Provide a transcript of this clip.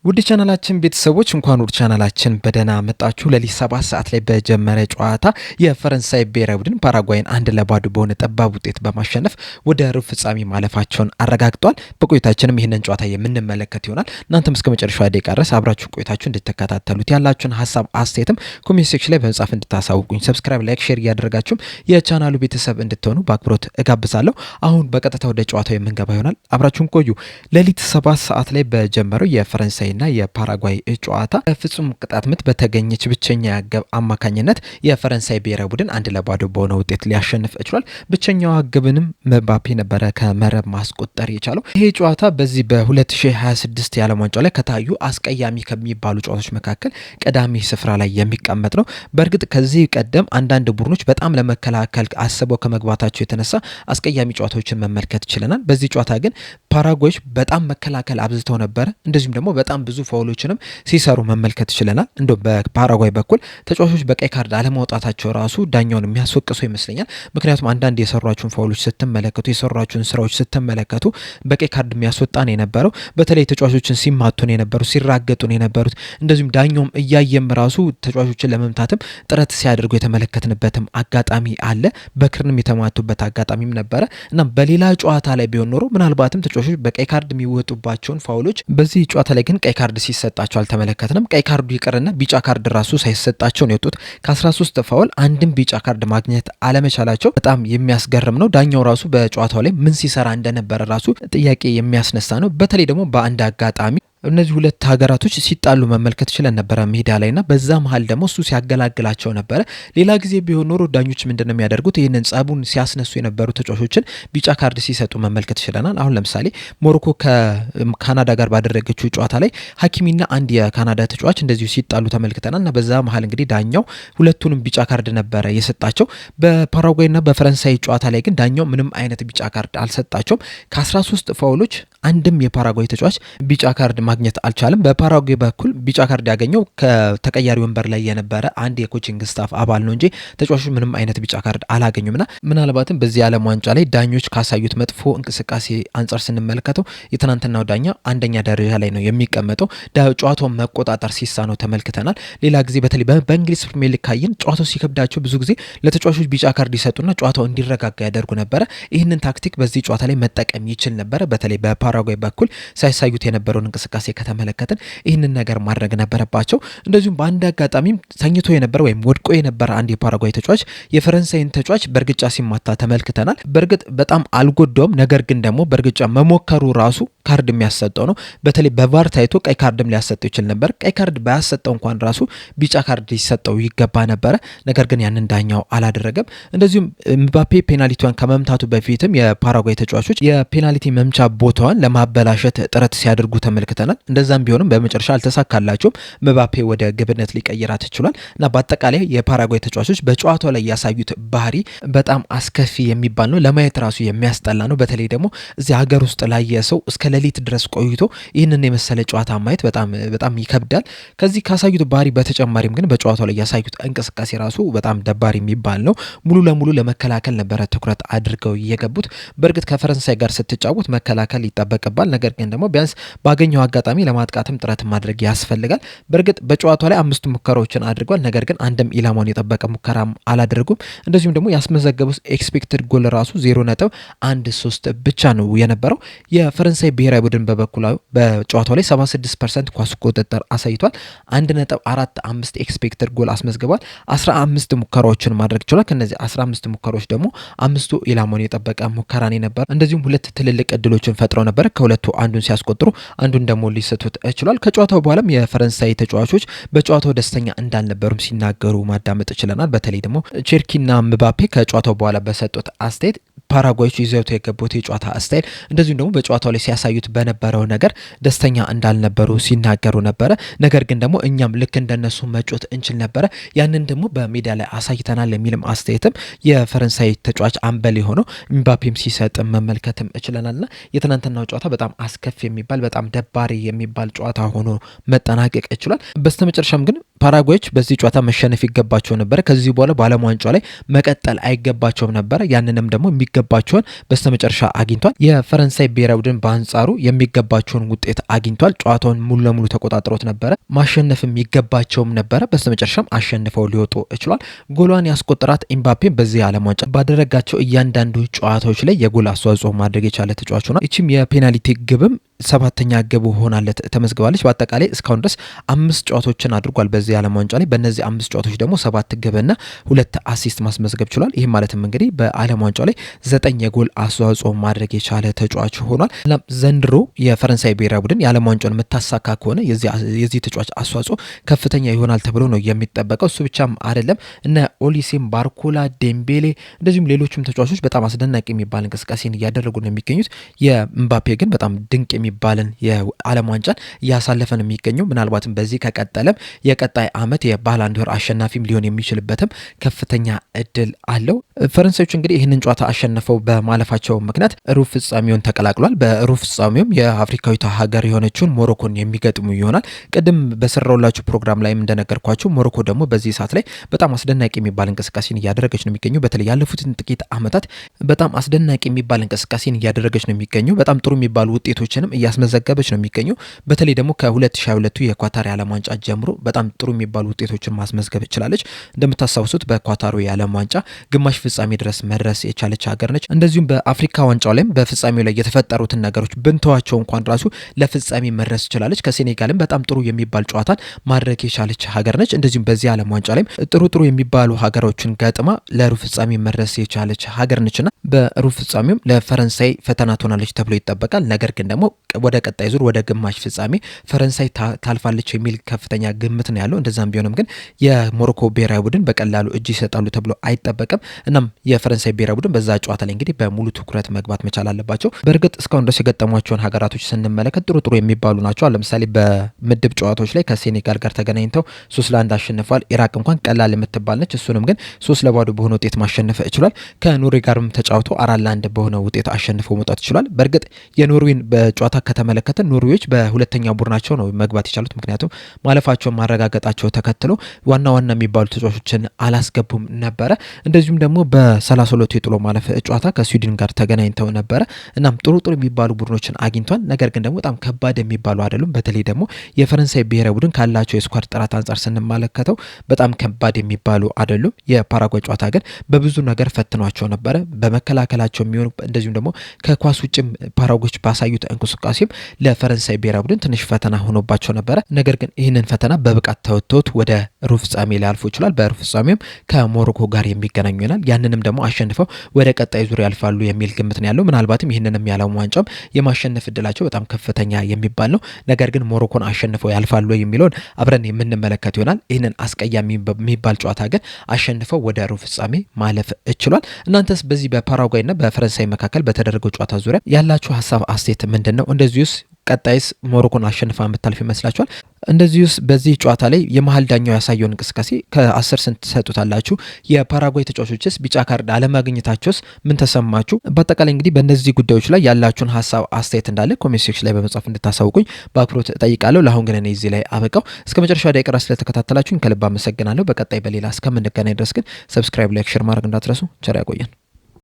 ውድ ቻናላችን ቤተሰቦች እንኳን ወደ ቻናላችን በደህና መጣችሁ። ለሊት 7 ሰዓት ላይ በጀመረ ጨዋታ የፈረንሳይ ብሔራዊ ቡድን ፓራጓይን 1-0 በሆነ ጠባብ ውጤት በማሸነፍ ወደ ሩብ ፍጻሜ ማለፋቸውን አረጋግጧል። በቆይታችንም ይህንን ጨዋታ የምንመለከት ይሆናል። እናንተም እስከ መጨረሻው ደቂቃ ድረስ አብራችሁ ቆይታችሁ እንድትከታተሉት ያላችሁን ሀሳብ አስተያየትም ኮሜንት ሴክሽን ላይ በመጻፍ እንድታሳውቁኝ፣ ሰብስክራይብ፣ ላይክ፣ ሼር እያደረጋችሁም የቻናሉ ቤተሰብ እንድትሆኑ በአክብሮት እጋብዛለሁ። አሁን በቀጥታ ወደ ጨዋታው የምንገባ ይሆናል። አብራችሁን ቆዩ። ለሊት 7 ሰዓት ላይ በጀመረው የፈረንሳይ ና የፓራጓይ ጨዋታ ፍጹም ቅጣት ምት በተገኘች ብቸኛ ግብ አማካኝነት የፈረንሳይ ብሔራዊ ቡድን 1-0 በሆነ ውጤት ሊያሸንፍ ችሏል። ብቸኛዋ ግብንም መባፔ ነበረ ከመረብ ማስቆጠር የቻለው። ይሄ ጨዋታ በዚህ በ2026 የዓለም ዋንጫ ላይ ከታዩ አስቀያሚ ከሚባሉ ጨዋታዎች መካከል ቀዳሚ ስፍራ ላይ የሚቀመጥ ነው። በእርግጥ ከዚህ ቀደም አንዳንድ ቡድኖች በጣም ለመከላከል አስበው ከመግባታቸው የተነሳ አስቀያሚ ጨዋታዎችን መመልከት ችለናል። በዚህ ጨዋታ ግን ፓራጓዮች በጣም መከላከል አብዝተው ነበረ። እንደዚሁም ደግሞ በጣም ብዙ ፋውሎችንም ሲሰሩ መመልከት ችለናል። እንደው በፓራጓይ በኩል ተጫዋቾች በቀይ ካርድ አለማውጣታቸው ራሱ ዳኛውን የሚያስወቅሰው ይመስለኛል። ምክንያቱም አንዳንድ የሰሯቸውን ፋውሎች ስትመለከቱ፣ የሰሯቸውን ስራዎች ስትመለከቱ በቀይ ካርድ የሚያስወጣን የነበረው በተለይ ተጫዋቾችን ሲማቱን የነበሩት፣ ሲራገጡን የነበሩት፣ እንደዚሁም ዳኛውም እያየም ራሱ ተጫዋቾችን ለመምታትም ጥረት ሲያደርጉ የተመለከትንበትም አጋጣሚ አለ። በክርንም የተማቱበት አጋጣሚም ነበረ እና በሌላ ጨዋታ ላይ ቢሆን ኖሮ ምናልባትም ተጫዋቾች በቀይ ካርድ የሚወጡባቸውን ፋውሎች በዚህ ጨዋታ ላይ ግን ቀይ ካርድ ሲሰጣቸው አልተመለከትንም። ቀይ ካርዱ ይቅርና ቢጫ ካርድ ራሱ ሳይሰጣቸው ነው የወጡት። ከ13 ፋውል አንድም ቢጫ ካርድ ማግኘት አለመቻላቸው በጣም የሚያስገርም ነው። ዳኛው ራሱ በጨዋታው ላይ ምን ሲሰራ እንደነበረ ራሱ ጥያቄ የሚያስነሳ ነው። በተለይ ደግሞ በአንድ አጋጣሚ እነዚህ ሁለት ሀገራቶች ሲጣሉ መመልከት ችለን ነበረ ሜዳ ላይና በዛ መሀል ደግሞ እሱ ሲያገላግላቸው ነበረ። ሌላ ጊዜ ቢሆን ኖሮ ዳኞች ምንድነው የሚያደርጉት? ይህንን ጸቡን ሲያስነሱ የነበሩ ተጫዋቾችን ቢጫ ካርድ ሲሰጡ መመልከት ችለናል። አሁን ለምሳሌ ሞሮኮ ከካናዳ ጋር ባደረገችው ጨዋታ ላይ ሀኪሚና አንድ የካናዳ ተጫዋች እንደዚሁ ሲጣሉ ተመልክተናል እና በዛ መሀል እንግዲህ ዳኛው ሁለቱንም ቢጫ ካርድ ነበረ የሰጣቸው። በፓራጓይና በፈረንሳይ ጨዋታ ላይ ግን ዳኛው ምንም አይነት ቢጫ ካርድ አልሰጣቸውም። ከ13 ፋውሎች አንድም የፓራጓይ ተጫዋች ቢጫ ካርድ ማግኘት አልቻለም። በፓራጓይ በኩል ቢጫ ካርድ ያገኘው ከተቀያሪ ወንበር ላይ የነበረ አንድ የኮቺንግ ስታፍ አባል ነው እንጂ ተጫዋቾች ምንም አይነት ቢጫ ካርድ አላገኙምና ምናልባትም በዚህ ዓለም ዋንጫ ላይ ዳኞች ካሳዩት መጥፎ እንቅስቃሴ አንጻር ስንመለከተው የትናንትናው ዳኛ አንደኛ ደረጃ ላይ ነው የሚቀመጠው። ጨዋታውን መቆጣጠር ሲሳነው ተመልክተናል። ሌላ ጊዜ በተለይ በእንግሊዝ ፕሪሚየር ሊግ ካየን ጨዋታው ሲከብዳቸው ብዙ ጊዜ ለተጫዋቾች ቢጫ ካርድ ይሰጡና ጨዋታው እንዲረጋጋ ያደርጉ ነበረ። ይህንን ታክቲክ በዚህ ጨዋታ ላይ መጠቀም ይችል ነበረ። በተለይ በፓራጓይ በኩል ሳይሳዩት የነበረውን እንቅስቃሴ ከተመለከትን ይህንን ነገር ማድረግ ነበረባቸው። እንደዚሁም በአንድ አጋጣሚም ተኝቶ የነበረ ወይም ወድቆ የነበረ አንድ የፓራጓይ ተጫዋች የፈረንሳይን ተጫዋች በእርግጫ ሲማታ ተመልክተናል። በእርግጥ በጣም አልጎዳውም። ነገር ግን ደግሞ በእርግጫ መሞከሩ ራሱ ካርድ የሚያሰጠው ነው። በተለይ በቫር ታይቶ ቀይ ካርድም ሊያሰጠው ይችል ነበር። ቀይ ካርድ ባያሰጠው እንኳን ራሱ ቢጫ ካርድ ሊሰጠው ይገባ ነበረ። ነገር ግን ያንን ዳኛው አላደረገም። እንደዚሁም ምባፔ ፔናልቲዋን ከመምታቱ በፊትም የፓራጓይ ተጫዋቾች የፔናልቲ መምቻ ቦታዋን ለማበላሸት ጥረት ሲያደርጉ ተመልክተናል። እንደዛም ቢሆንም በመጨረሻ አልተሳካላቸውም። ምባፔ ወደ ግብነት ሊቀይራት ችሏል እና በአጠቃላይ የፓራጓይ ተጫዋቾች በጨዋታው ላይ ያሳዩት ባህሪ በጣም አስከፊ የሚባል ነው። ለማየት ራሱ የሚያስጠላ ነው። በተለይ ደግሞ እዚህ ሀገር ውስጥ ላየ ሰው እስከ ሌሊት ድረስ ቆይቶ ይህንን የመሰለ ጨዋታ ማየት በጣም ይከብዳል። ከዚህ ካሳዩት ባህሪ በተጨማሪም ግን በጨዋታው ላይ ያሳዩት እንቅስቃሴ ራሱ በጣም ደባሪ የሚባል ነው። ሙሉ ለሙሉ ለመከላከል ነበረ ትኩረት አድርገው የገቡት። በእርግጥ ከፈረንሳይ ጋር ስትጫወት መከላከል ይጠበቅባል። ነገር ግን ደግሞ ቢያንስ ባገኘው አጋጣሚ ለማጥቃትም ጥረት ማድረግ ያስፈልጋል። በእርግጥ በጨዋታው ላይ 5 ሙከራዎችን አድርጓል። ነገር ግን አንድም ኢላማውን የጠበቀ ሙከራም አላደረጉም። እንደዚሁም ደግሞ ያስመዘገቡት ኤክስፔክትድ ጎል ራሱ 0.13 ብቻ ነው የነበረው። የፈረንሳይ ብሔራዊ ቡድን በበኩሉ በጨዋታው ላይ 76% ኳስ ቁጥጥር አሳይቷል። 1.45 ኤክስፔክትድ ጎል አስመዝግቧል። 15 ሙከራዎችን ማድረግ ችሏል። ከነዚህ 15 ሙከራዎች ደግሞ 5ቱ ኢላማውን የጠበቀ ሙከራን ነበር። እንደዚሁም ሁለት ትልልቅ እድሎችን ፈጥረው ነበር። ከሁለቱ አንዱን ሲያስቆጥሩ አንዱን ደግሞ ሊሰቱት ችሏል። ከጨዋታው በኋላም የፈረንሳይ ተጫዋቾች በጨዋታው ደስተኛ እንዳልነበሩም ሲናገሩ ማዳመጥ ችለናል። በተለይ ደግሞ ቼርኪና ምባፔ ከጨዋታው በኋላ በሰጡት አስተያየት ፓራጓዮች ይዘውት የገቡት የጨዋታ ስታይል እንደዚሁም ደግሞ በጨዋታው ላይ ሲያሳዩት በነበረው ነገር ደስተኛ እንዳልነበሩ ሲናገሩ ነበረ። ነገር ግን ደግሞ እኛም ልክ እንደነሱ መጮት እንችል ነበረ፣ ያንን ደግሞ በሜዳ ላይ አሳይተናል የሚልም አስተያየትም የፈረንሳይ ተጫዋች አምበል የሆነው ምባፔም ሲሰጥ መመልከትም እችለናልና የትናንትናው ጨዋታ በጣም አስከፊ የሚባል በጣም ደባሪ የሚባል ጨዋታ ሆኖ መጠናቀቅ ይችላል። በስተመጨረሻም ግን ፓራጓዮች በዚህ ጨዋታ መሸነፍ ይገባቸው ነበር። ከዚህ በኋላ በዓለም ዋንጫው ላይ መቀጠል አይገባቸውም ነበር። ያንንም ደግሞ የሚገባቸውን በስተመጨረሻ አግኝቷል። የፈረንሳይ ብሔራዊ ቡድን በአንጻሩ የሚገባቸውን ውጤት አግኝቷል። ጨዋታውን ሙሉ ለሙሉ ተቆጣጥሮት ነበረ። ማሸነፍም ይገባቸውም ነበረ። በስተመጨረሻም አሸንፈው ሊወጡ ችሏል። ጎሏን ያስቆጠራት ኤምባፔ በዚህ ዓለም ዋንጫ ባደረጋቸው እያንዳንዱ ጨዋታዎች ላይ የጎል አስተዋጽኦ ማድረግ የቻለ ተጫዋች ሆኗል። ይህችም የፔናልቲ ግብም 7ኛ ግብ ሆናለት ተመዝግባለች። በአጠቃላይ እስካሁን ድረስ 5 ጨዋታዎችን አድርጓል በዚህ ዓለም ዋንጫ ላይ። በእነዚህ 5 ጨዋታዎች ደግሞ 7 ግብና 2 አሲስት ማስመዝገብ ችሏል። ይህም ማለትም እንግዲህ በዓለም ዋንጫው ላይ 9 የጎል አስተዋጽኦ ማድረግ የቻለ ተጫዋች ሆኗል። ዘንድሮ የፈረንሳይ ብሔራዊ ቡድን የዓለም ዋንጫውን የምታሳካ ከሆነ የዚህ ተጫዋች አስተዋጽኦ ከፍተኛ ይሆናል ተብሎ ነው የሚጠበቀው። እሱ ብቻም አይደለም፣ እነ ኦሊሴም፣ ባርኮላ፣ ዴምቤሌ እንደዚሁም ሌሎችም ተጫዋቾች በጣም አስደናቂ የሚባል እንቅስቃሴን እያደረጉ ነው የሚገኙት። የኤምባፔ ግን በጣም ድንቅ የሚባልን የዓለም ዋንጫን እያሳለፈ ነው የሚገኘው። ምናልባትም በዚህ ከቀጠለም የቀጣይ ዓመት የባላን ዶር አሸናፊም ሊሆን የሚችልበትም ከፍተኛ እድል አለው። ፈረንሳዮች እንግዲህ ይህንን ጨዋታ አሸንፈው በማለፋቸው ምክንያት ሩብ ፍጻሜውን ተቀላቅሏል። በሩብ ፍጻሜውም የአፍሪካዊቷ ሀገር የሆነችውን ሞሮኮን የሚገጥሙ ይሆናል። ቅድም በሰራውላችሁ ፕሮግራም ላይም እንደነገርኳችሁ ሞሮኮ ደግሞ በዚህ ሰዓት ላይ በጣም አስደናቂ የሚባል እንቅስቃሴን እያደረገች ነው የሚገኘው። በተለይ ያለፉትን ጥቂት ዓመታት በጣም አስደናቂ የሚባል እንቅስቃሴን እያደረገች ነው የሚገኘው። በጣም ጥሩ የሚባሉ ውጤቶችንም እያስመዘገበች ነው የሚገኘው። በተለይ ደግሞ ከ2022 የኳታር የዓለም ዋንጫ ጀምሮ በጣም ጥሩ የሚባሉ ውጤቶችን ማስመዝገብ ችላለች። እንደምታስታውሱት በኳታሩ የዓለም ዋንጫ ግማሽ ፍጻሜ ድረስ መድረስ የቻለች ሀገር ነች። እንደዚሁም በአፍሪካ ዋንጫው ላይም በፍጻሜው ላይ የተፈጠሩትን ነገሮች ብንተዋቸው እንኳን ራሱ ለፍጻሜ መድረስ ችላለች። ከሴኔጋልም በጣም ጥሩ የሚባል ጨዋታን ማድረግ የቻለች ሀገር ነች። እንደዚሁም በዚህ ዓለም ዋንጫ ላይም ጥሩ የሚባሉ ሀገሮችን ገጥማ ለሩብ ፍጻሜ መድረስ የቻለች ሀገር ነችና በሩብ ፍጻሜውም ለፈረንሳይ ፈተና ትሆናለች ተብሎ ይጠበቃል። ነገር ግን ደግሞ ወደ ቀጣይ ዙር ወደ ግማሽ ፍጻሜ ፈረንሳይ ታልፋለች የሚል ከፍተኛ ግምት ነው ያለው። እንደዛም ቢሆንም ግን የሞሮኮ ብሔራዊ ቡድን በቀላሉ እጅ ይሰጣሉ ተብሎ አይጠበቅም። እናም የፈረንሳይ ብሔራዊ ቡድን በዛ ጨዋታ ላይ እንግዲህ በሙሉ ትኩረት መግባት መቻል አለባቸው። በእርግጥ እስካሁን ድረስ የገጠሟቸውን ሀገራቶች ስንመለከት ጥሩ የሚባሉ ናቸው። ለምሳሌ በምድብ ጨዋታዎች ላይ ከሴኔጋል ጋር ተገናኝተው 3-1 አሸንፏል። ኢራቅ እንኳን ቀላል የምትባል ነች። እሱንም ግን 3-0 በሆነ ውጤት ማሸነፍ ችሏል። ከኖርዌይ ጋርም ተጫውቶ 4-1 በሆነ ውጤት አሸንፎ መውጣት ችሏል። በእርግጥ የኖርዌይን በጨዋታ ከተመለከተ ኖርዌዮች በሁለተኛው ቡድናቸው ነው መግባት የቻሉት። ምክንያቱም ማለፋቸውን ማረጋገጣቸው ተከትሎ ዋና የሚባሉ ተጫዋቾችን አላስገቡም ነበረ። እንደዚሁም ደግሞ በ32 የጥሎ ማለፍ ጨዋታ ከስዊድን ጋር ተገናኝተው ነበረ። እናም ጥሩ የሚባሉ ቡድኖችን አግኝቷል። ነገር ግን ደግሞ በጣም ከባድ የሚባሉ አይደሉም። በተለይ ደግሞ የፈረንሳይ ብሔራዊ ቡድን ካላቸው የስኳድ ጥራት አንጻር ስንመለከተው በጣም ከባድ የሚባሉ አይደሉም። የፓራጓይ ጨዋታ ግን በብዙ ነገር ፈትኗቸው ነበረ። በመከላከላቸው የሚሆኑ እንደዚሁም ደግሞ ከኳስ ውጭም ፓራጓዮች ባሳዩት እንቅስቃሴም ለፈረንሳይ ብሔራዊ ቡድን ትንሽ ፈተና ሆኖባቸው ነበረ። ነገር ግን ይህንን ፈተና በብቃት ተወጥተውት ወደ ሩብ ፍጻሜ ሊያልፉ ይችላል። በሩብ ፍጻሜም ከሞሮኮ ጋር የሚገናኙ ይሆናል። ያንንም ደግሞ አሸንፈው ወደ ቀጣይ ዙር ያልፋሉ የሚል ግምት ነው ያለው። ምናልባትም ይህንንም የዓለም ዋንጫም የማሸነፍ እድላቸው በጣም ከፍተኛ የሚባል ነው። ነገር ግን ሞሮኮን አሸንፈው ያልፋሉ የሚለውን አብረን የምንመለከት ይሆናል። ይህንን አስቀያሚ የሚባል ጨዋታ ግን አሸንፈው ወደ ሩብ ፍጻሜ ማለፍ ችሏል። እናንተስ በዚህ በፓራጓይና በፈረንሳይ መካከል በተደረገው ጨዋታ ዙሪያ ያላችሁ ሀሳብ አስተያየት ምንድን ነው? እንደዚሁስ ቀጣይስ ሞሮኮን አሸንፋ የምታልፍ ይመስላችኋል? እንደዚሁስ በዚህ ጨዋታ ላይ የመሀል ዳኛው ያሳየውን እንቅስቃሴ ከ10 ስንት ትሰጡታላችሁ? የፓራጓይ ተጫዋቾችስ ቢጫ ካርድ አለማግኘታቸውስ ምን ተሰማችሁ? በአጠቃላይ እንግዲህ በእነዚህ ጉዳዮች ላይ ያላችሁን ሀሳብ አስተያየት እንዳለ ኮሜንት ሴክሽን ላይ በመጻፍ እንድታሳውቁኝ በአክብሮት እጠይቃለሁ። ለአሁን ግን እኔ እዚህ ላይ አበቃው። እስከ መጨረሻ ደቂቃ ስለተከታተላችሁኝ ከልብ አመሰግናለሁ። በቀጣይ በሌላ እስከምንገናኝ ድረስ ግን ሰብስክራይብ፣ ላይክ፣ ሼር ማድረግ እንዳትረሱ። ቸር ያቆየን።